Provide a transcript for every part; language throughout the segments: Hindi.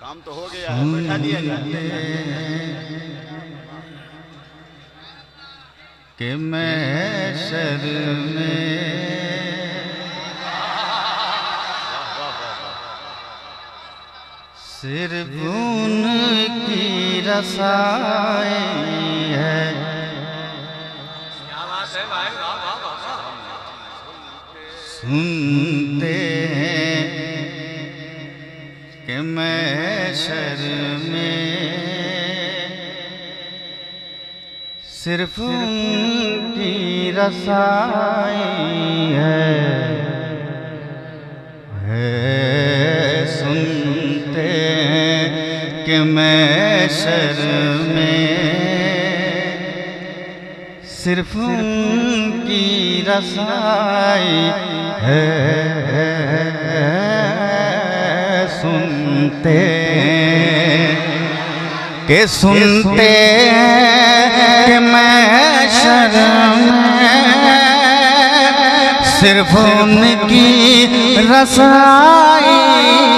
काम तो हो गया है, बैठा दिया जाए कि महशर में सिर्फ उनकी रसाई है। सुनते हैं कि महशर में सिर्फ उनकी रसाई है। सुनते हैं कि महशर में सिर्फ उनकी रसाई है। सुनते हैं कि महशर में सिर्फ उनकी रसाई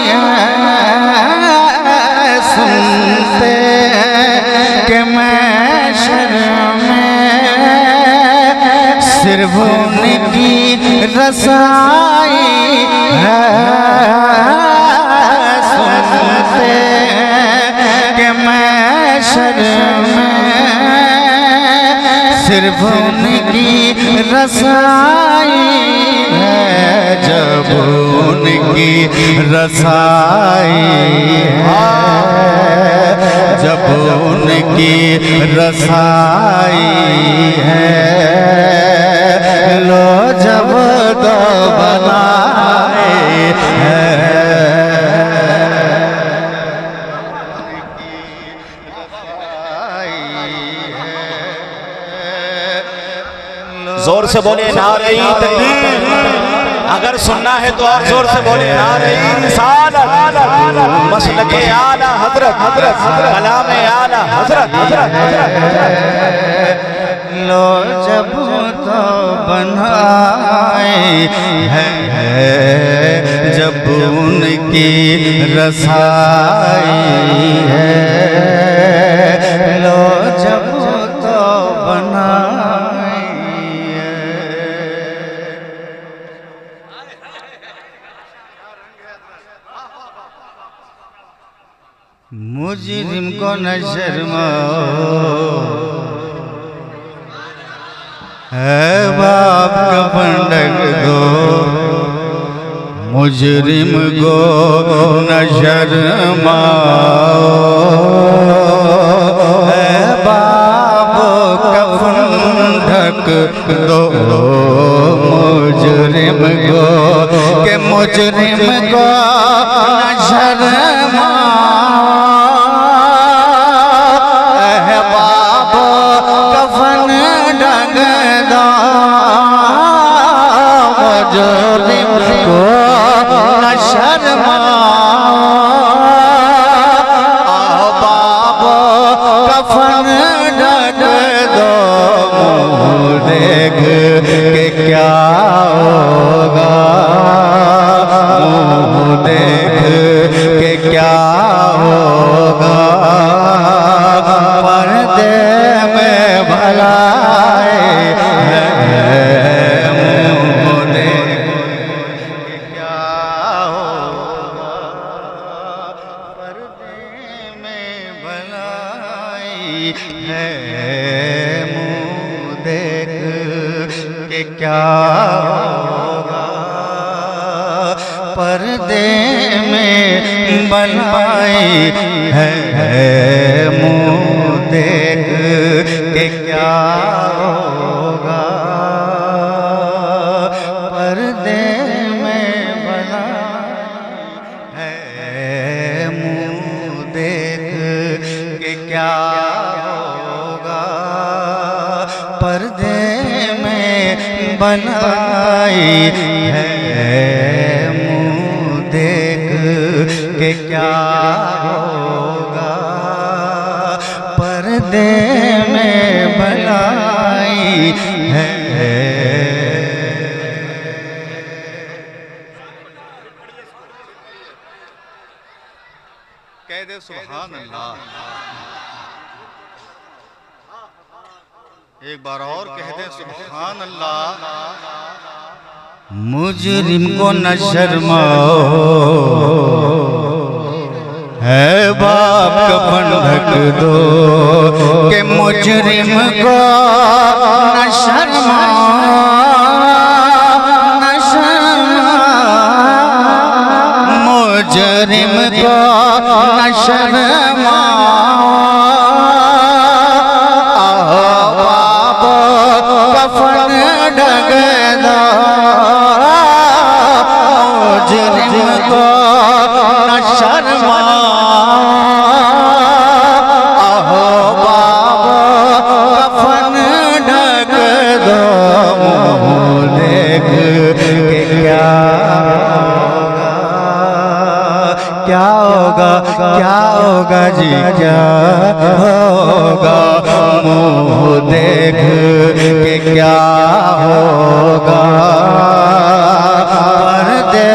है। सुनते हैं कि महशर में सिर्फ उनकी रसाई है। सुनते हैं कि महशर में सिर्फ उनकी रसाई है। जब उनकी रसाई है, जब उनकी रसाई है, लो जब तो बनाए है। जोर से बोले नारे तकबीर। अगर सुनना है तो आप जोर से बोले नारे रिसालत, मसलके आला हजरत, कलाम आला हजरत। लो जब तो बनाए है, जब उनकी रसाई है। लो जब तो बनाए मुजरिम को न शर्माओ, है बाप का पंडक दो। मुजरिम को न शर्माओ, है बाप का पंडक दो। मुजरिम को के मुजरिम को न शर्माओ, मुजरिम को न शर्माओ, बाप कफन ढक दो। मुँह देख के क्या होगा, मुँह देख के क्या होगा। पर्दे में भलाई है, मुँह देख के क्या होगा। पर्दे में बनाई है, मुँह देख के क्या होगा। पर्दे में बनाई है, मुँह देख के क्या होगा। पर्दे में बनाई है, मुँह देख के क्या होगा। पर्दे में बनाई है। कह दे सुभान अल्लाह। एक बार और कह दे सुभान अल्लाह। मुजरिम को न शर्माओ, है बाप कफन ढक दो कि मुजरिम को न शर्माओ, न शर्माओ, मुजरिम को न शर्माओ, बाप कफन ढक दो, मुजरिम को न शर्माओ, कफन ढक दो, देख के क्या होगा, क्या होगा जी, क्या होगा, मुँह देख के क्या होगा, पर्दे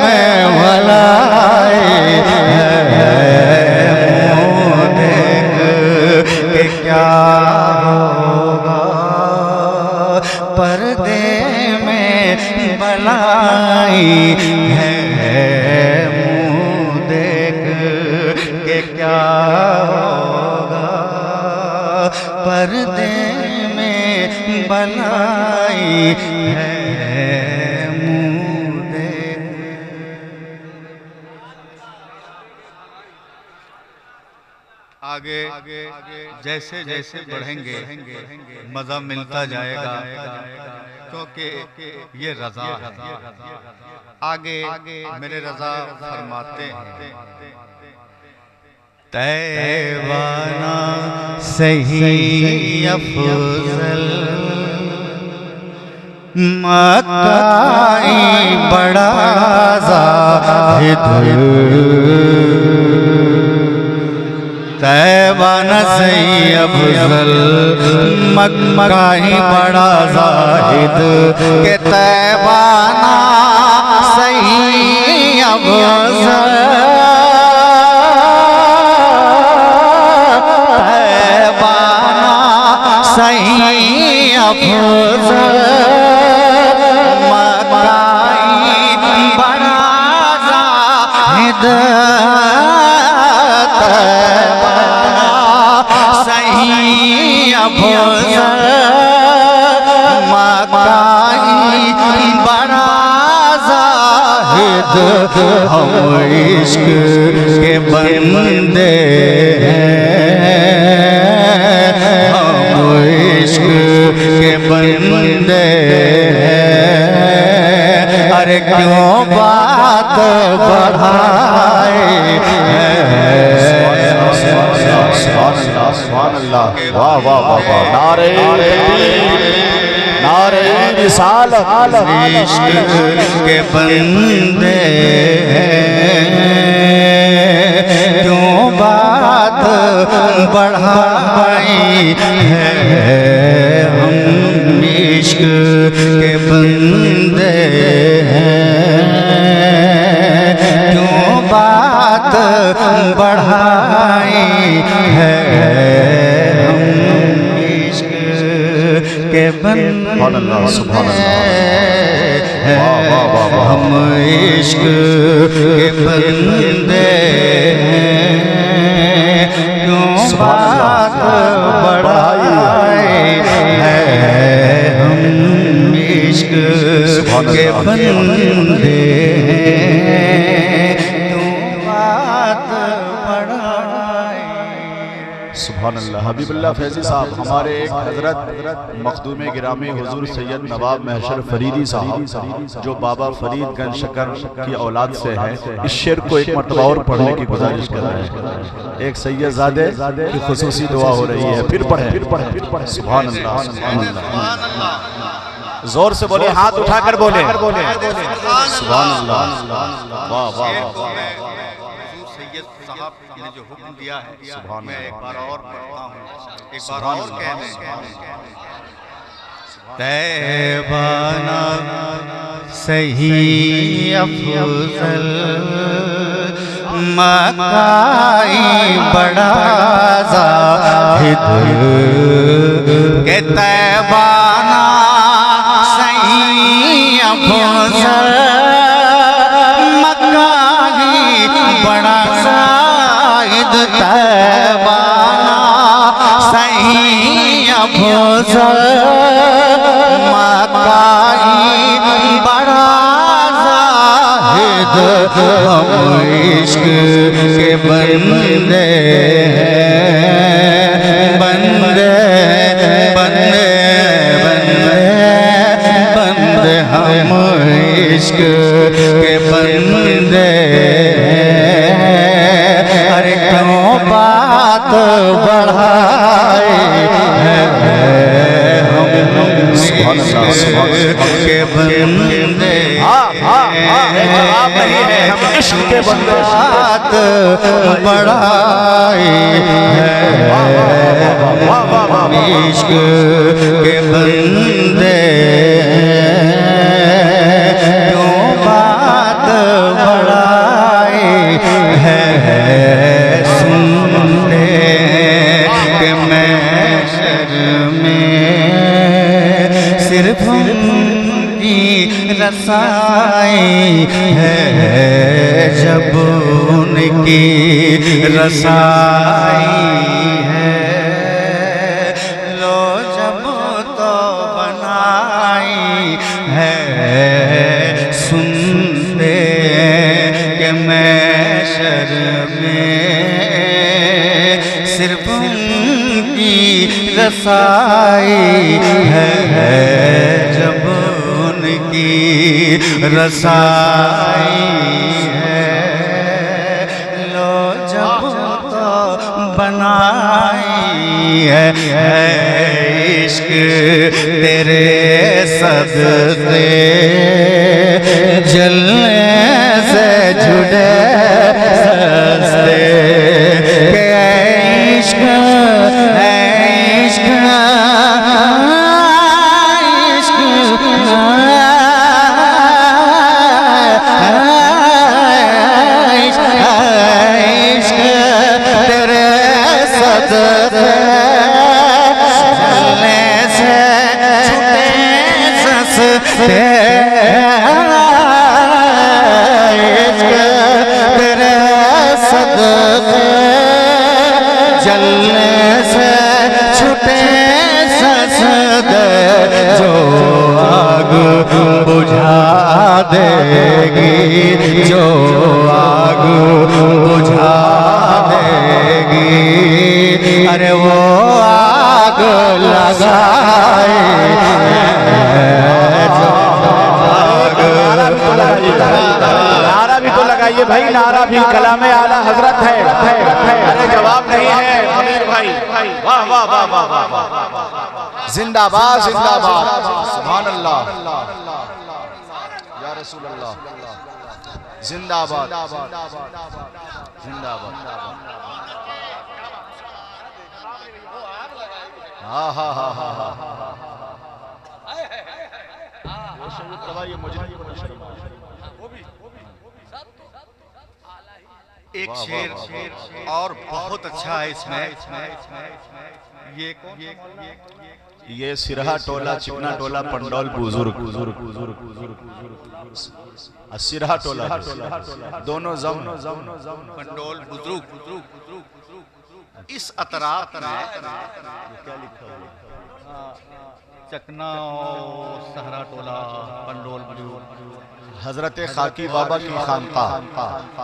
में भलाई है, मुँह देख के क्या होगा, पर्दे में भलाई है, मुँह देख के क्या होगा, पर्दे में भलाई है, मुँह देख। आगे जैसे जैसे बढ़ेंगे मजा मिलता जाएगा, क्योंकि ये रज़ा है। आगे मेरे रज़ा फरमाते हैं, तैवाना सही अफजल, मक्काई बड़ा ज़ाहिद, तैवाना सही अफजल, मक्का ही बड़ा ज़ाहिद, के तैवाना सही अफजल, तैवाना सही अफजल, मक्का ही बड़ा ज़ाहिद, सही अफजल, मक्काई बड़ा ज़ाहिद, हम इश्क के बंदे हैं, हम इश्क के बंदे हैं, अरे क्यों बात बढ़ाए सुभान अल्लाह, वाह वाह वाह वाह, नारे तकबीर, नारे रिसालत, इश्क के बंदे क्यों बात बढ़ाई है, हम इश्क के बंदे क्यों बात बढ़ाई है, हम इश्क के बंदे, हम इश्क के बंदे क्यों बात बढ़ाई है, हम इश्क के बंदे सुभान अल्लाह। हबीबुल्लाह फैज़ी साहब हमारे एक हजरत मखदूम गिरामी हुजूर सैयद नवाब महशर फरीदी साहब, जो बाबा फरीदगंज शकर की औलाद से है, इस शेर को एक मरतबा और पढ़ने की गुजारिश कर रहे हैं। एक सैयदजादे की खुसूसी दुआ हो रही है, फिर पढ़े सुभान अल्लाह, सुभान अल्लाह, जोर से बोले, हाथ उठाकर बोले सुभान अल्लाह, वाह वाह वाह। ने जो हुक्म दिया है, मैं एक बार और पढ़ता हूँ, एक बार और कहने, तैबाना सही अफजल, मकाई बड़ा जाहिद के तैबाना सही अफसर मकाई बड़ा जाहिद तैबाना सही अफसर मकाई बड़ा हम इश्क के बंदे बंदे बंदे बंदे बंदे हम इश्क के बंदे अरे क्यों बात बढ़ाए हम के बंदे जवाब नहीं है, हम इश्क के बंदे बात बढ़ाए इश्क के बंदे क्यों बात बढ़ाए है सुनने के महशर में सिर्फ रसाई है जब उनकी रसाई है लो जब तो बनाई है सुनते के महशर में सिर्फ उनकी रसाई है जब की रसाई है लो जब तो बनाई है इश्क तेरे सदके जलने से जुड़े सस्ते के इश्क है इश्क तेरे सदके जलने से छुटे ससदे जो आग बुझा देगी जो आग बुझा देगी अरे वो आग लगाए नारा भी तो लगाइए भाई, नारा भी कलामे आला हजरत है। अरे जवाब नहीं है अमीर भाई। वाह वाह वाह वाह वाह, जिंदाबाद जिंदाबाद, सुभान अल्लाह या रसूल अल्लाह, जिंदाबाद जिंदाबाद। हाँ हाँ हाँ हाँ हाँ, एक शेर और बहुत अच्छा है इसमें। ये सिरहा टोला चिकना टोला पंडौल बुजुर्ग सिरहा टोला दोनों जम पंडौल बुजुर्ग इस अतराफ में क्या लिखा हुआ चकना सहरा टोला पंडौल हजरत खाकी बाबा की खानकाह,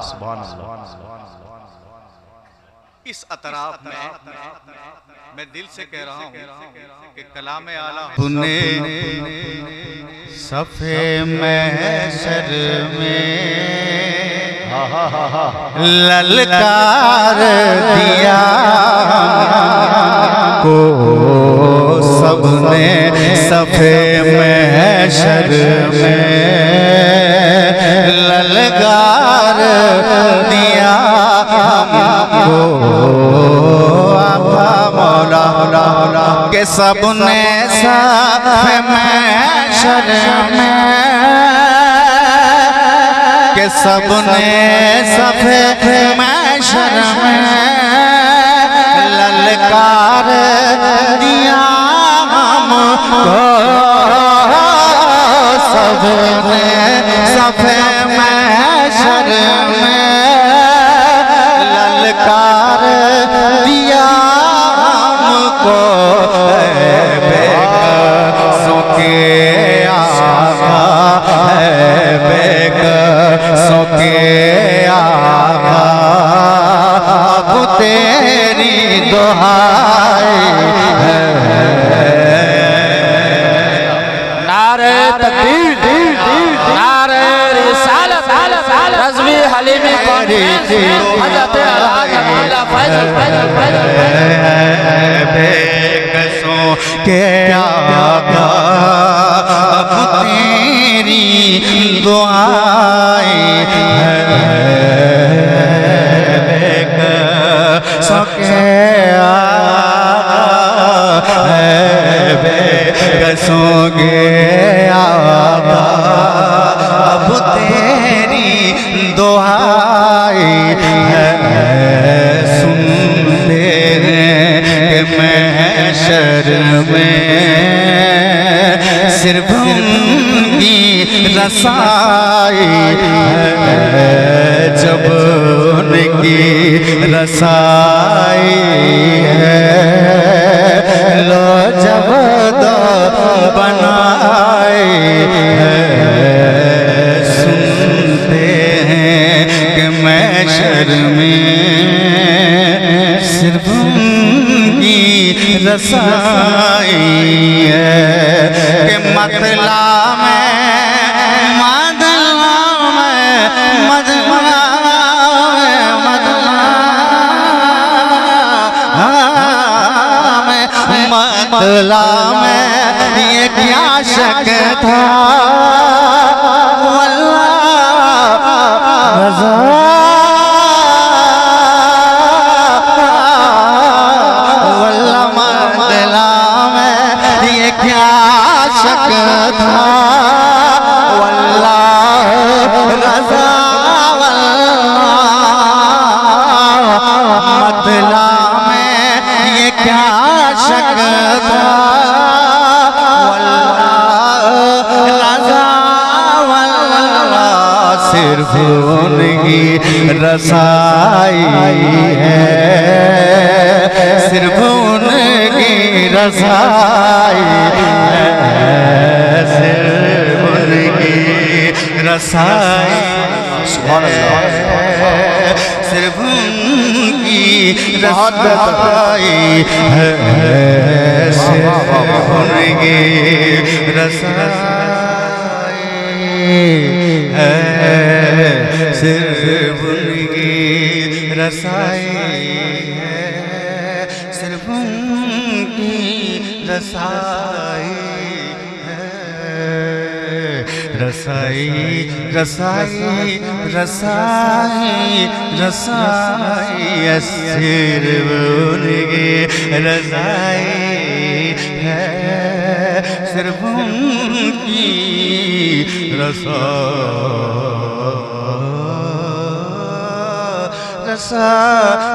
सुभान अल्लाह। इस अतराफ में मैं दिल से कह रहा हूँ कि कलामे आला तूने सफे महशर में ललकार दिया को सबने सफे महशर में ललकार दिया हमको आका मौला के सबने सफे महशर में के के सबने सफेद महशर में ललकार दिया हमको, सबने सफेद महशर में ललकार दिया हमको, बेकसों के आका है, बेकसों के आका, अब तेरी दुहाई है। नारे तकबीर, नारे रिसालत, रज़वी हलीमी हज़रत अल्लाह फैज़ल बेकसों के आका, अब तेरी दुआएं हैं। बेकसों के आका है, बेकसों के आका, अब तेरी दुआएं हैं। सुनते हैं कि महशर में सिर्फ उनकी रसाई है, जब उनकी रसाई है, लो जब दो बनाए है। सुनते हैं कि महशर में सिर्फ उनकी रसाई है, कि मतला में मतला में ये क्या शक था, वल्लाह रज़ा, वल्लाह मतला में ये क्या शक था, वल्लाह रज़ा, वल्लाह मतला में ये क्या शक था, वल्लाह रज़ा, वल्लाह सिर्फ उनकी रसाई है, सिर्फ उनकी रसाई है, सिर्फ उनकी रसाई है, सिर्फ उनकी रसाई है, सिर्फ उनकी रसाई है, सिर्फ उनकी रसाई है, सिर्फ उनकी रसाई है। रसाई रसाई रसाई रसाई सिर्फ उनकी रसाई है, सिर्फ उनकी रसाई